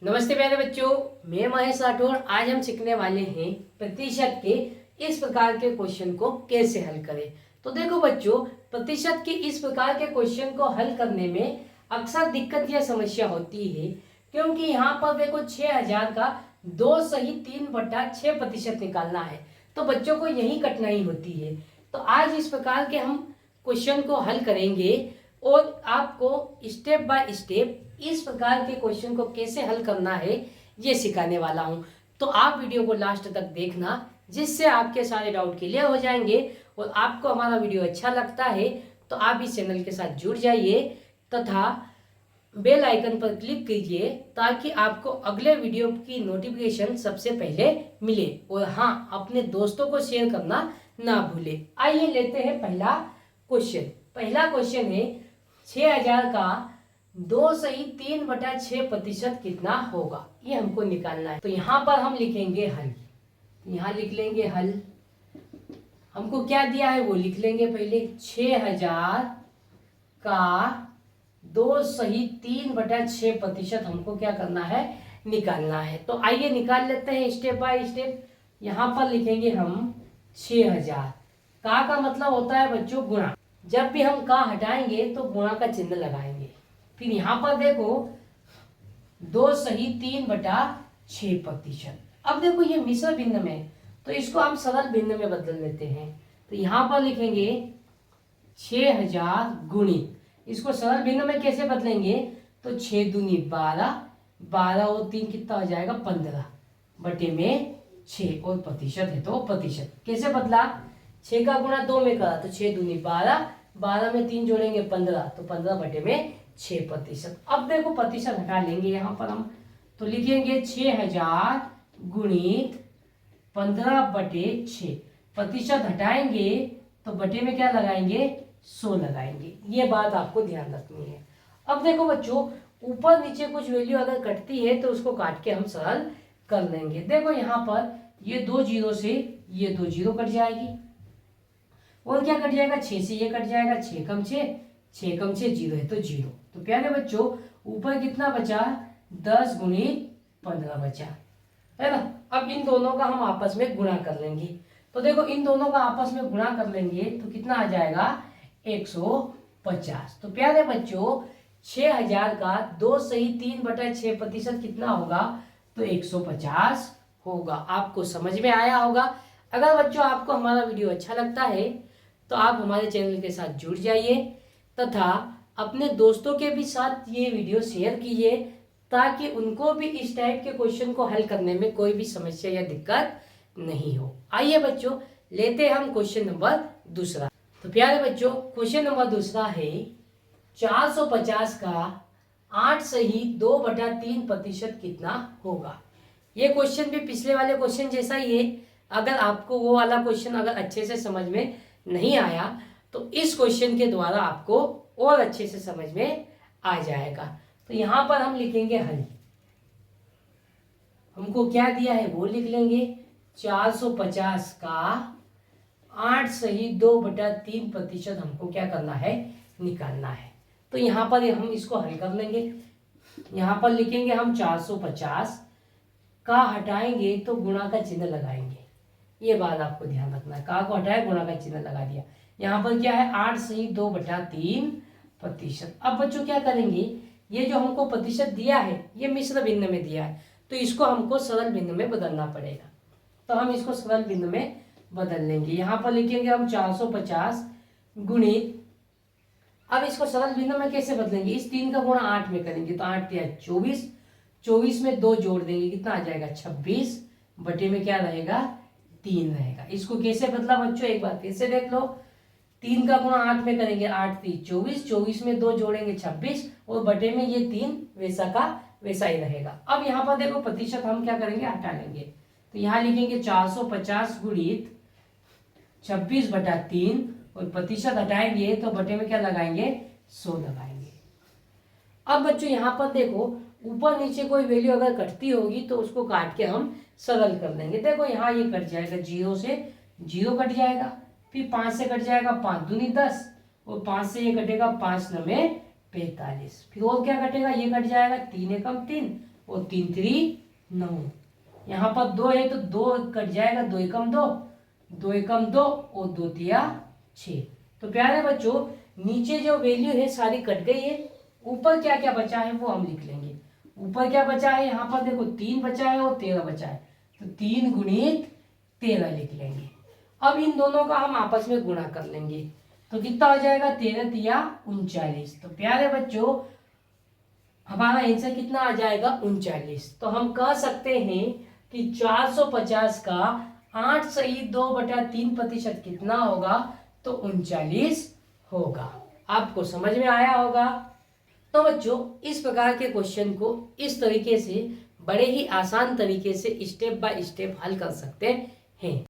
नमस्ते प्यारे बच्चों, मैं महेश राठौर। आज हम सीखने वाले हैं प्रतिशत के इस प्रकार के क्वेश्चन को कैसे हल करें। तो देखो बच्चों, प्रतिशत के इस प्रकार के क्वेश्चन को हल करने में अक्सर दिक्कत या समस्या होती है, क्योंकि यहाँ पर देखो 6000 का 2 सही 3/6% निकालना है, तो बच्चों को यही कठिनाई होती है। तो आज इस प्रकार के हम क्वेश्चन को हल करेंगे और आपको स्टेप बाय स्टेप इस प्रकार के क्वेश्चन को कैसे हल करना है ये सिखाने वाला हूं। तो आप वीडियो को लास्ट तक देखना, जिससे आपके सारे डाउट क्लियर हो जाएंगे। और आपको हमारा वीडियो अच्छा लगता है तो आप इस चैनल के साथ जुड़ जाइए तथा बेल आइकन पर क्लिक कीजिए, ताकि आपको अगले वीडियो की नोटिफिकेशन सबसे पहले मिले। और हाँ, अपने दोस्तों को शेयर करना ना भूले। आइए लेते हैं पहला क्वेश्चन। पहला क्वेश्चन है 6000 का 2 सही 3/6% कितना होगा, ये हमको निकालना है। तो यहाँ पर हम लिखेंगे हल। यहाँ लिख लेंगे हल। हमको क्या दिया है वो लिख लेंगे पहले। 6000 का 2 सही 3/6% हमको क्या करना है, निकालना है। तो आइए निकाल लेते हैं स्टेप बाय स्टेप। यहाँ पर लिखेंगे हम 6000। का मतलब होता है बच्चों गुणा। जब भी हम का हटाएंगे तो गुणा का चिन्ह लगाएंगे। फिर यहाँ पर देखो 2 सही 3/6%। अब देखो ये मिश्र भिन्न में, तो इसको हम सरल भिन्न में बदल लेते हैं। तो यहाँ पर लिखेंगे 6000 गुणित, इसको सरल भिन्न में कैसे बदलेंगे, तो 6 दूनी 12, 12 और 3 कितना हो जाएगा 15 बटे में 6, और प्रतिशत है तो प्रतिशत कैसे बदला। 6 का गुणा 2 में करा तो 6 दूनी 12, 12 में 3 जोड़ेंगे 15, तो 15 बटे में 6%। अब देखो प्रतिशत हटा लेंगे यहाँ पर हम, तो लिखेंगे 6000 गुणित 15/6। प्रतिशत हटाएंगे तो बटे में क्या लगाएंगे, 100 लगाएंगे। ये बात आपको ध्यान रखनी है। अब देखो बच्चों, ऊपर नीचे कुछ वैल्यू अगर कटती है तो उसको काट के हम सरल कर लेंगे। देखो यहाँ पर ये 2 जीरो से ये 2 जीरो कट जाएगी, और क्या कट जाएगा, 6 से ये कट जाएगा, 6 कम 6, 6 कम 6 जीरो है तो जीरो। तो प्यारे बच्चों ऊपर कितना बचा, 10 गुणित 15 बचा, है ना। अब इन दोनों का हम आपस में गुणा कर लेंगे। तो देखो इन दोनों का आपस में गुणा कर लेंगे तो कितना आ जाएगा, 150। तो प्यारे बच्चों 6000 का 2 सही 3/6% कितना होगा, तो 150 होगा। आपको समझ में आया होगा। अगर बच्चों आपको हमारा वीडियो अच्छा लगता है तो आप हमारे चैनल के साथ जुड़ जाइए तथा अपने दोस्तों के भी साथ ये वीडियो शेयर कीजिए, ताकि उनको भी इस टाइप के क्वेश्चन को हल करने में कोई भी समस्या या दिक्कत नहीं हो। आइए बच्चों लेते हैं हम क्वेश्चन नंबर दूसरा। तो प्यारे बच्चों क्वेश्चन नंबर दूसरा है 450 का 8 सही 2/3% कितना होगा। ये क्वेश्चन भी पिछले वाले क्वेश्चन जैसा ही है। अगर आपको वो वाला क्वेश्चन अगर अच्छे से समझ में नहीं आया तो इस क्वेश्चन के द्वारा आपको और अच्छे से समझ में आ जाएगा। तो यहाँ पर हम लिखेंगे हल। हमको क्या दिया है वो लिख लेंगे। 450 का 8 सही 2/3% हमको क्या करना है, निकालना है। तो यहाँ पर हम इसको हल कर लेंगे। यहाँ पर लिखेंगे हम 450 का हटाएंगे तो गुणा का चिन्ह लगाएंगे। ये बात आपको ध्यान रखना है। का को हटाए गुणा का चिन्ह लगा दिया। यहाँ पर क्या है, 8 सही 2/3%। अब बच्चों क्या करेंगे, ये जो हमको प्रतिशत दिया है ये मिश्र भिन्न में दिया है, तो इसको हमको सरल भिन्न में बदलना पड़ेगा। तो हम इसको सरल भिन्न में बदल लेंगे। यहाँ पर लिखेंगे हम 450 गुणित, अब इसको सरल भिन्न में कैसे बदलेंगे, इस 3 का गुणा 8 में करेंगे तो 8 या 24, 24 में 2 जोड़ देंगे कितना आ जाएगा 26 बटे में क्या रहेगा 3 रहेगा। इसको कैसे बदला बच्चों, एक बार फिर से देख लो। 3 का गुणा 8 में करेंगे, 8 3 24, 24 में 2 जोड़ेंगे 26, और बटे में ये 3 वैसा का वैसा ही रहेगा। अब यहाँ पर देखो प्रतिशत हम क्या करेंगे, हटा लेंगे। तो यहाँ लिखेंगे 450 गुणित 26/3, और प्रतिशत हटाएंगे तो बटे में क्या लगाएंगे, 100 लगाएंगे। अब बच्चों यहाँ पर देखो ऊपर नीचे कोई वैल्यू अगर कटती होगी तो उसको काट के हम सरल कर देंगे। देखो यहाँ ये कट जाएगा, 0 से 0 कट जाएगा, फिर 5 से कट जाएगा 5 दूनी 10, और 5 से ये कटेगा 5 9 45, फिर और क्या कटेगा, ये कट जाएगा 3 एकम 3, और 3 3 9। यहाँ पर 2 है तो 2 कट जाएगा, 2 एकम 2, 2 एकम 2 और 2 तिया 6। तो प्यारे बच्चों नीचे जो वैल्यू है सारी कट गई है, ऊपर क्या क्या बचा है वो हम लिख लेंगे। ऊपर क्या बचा है, यहाँ पर देखो 3 बचा है और 13 बचा है, तो 3 गुणित 13 लिख लेंगे। अब इन दोनों का हम आपस में गुणा कर लेंगे, तो कितना हो जाएगा, 13 तिया 39। तो प्यारे बच्चों हमारा आंसर कितना आ जाएगा, 39। तो हम कह सकते हैं कि 450 का 8 सही 2/3% कितना होगा, तो 39 होगा। आपको समझ में आया होगा। तो बच्चों इस प्रकार के क्वेश्चन को इस तरीके से बड़े ही आसान तरीके से स्टेप बाय स्टेप हल कर सकते हैं।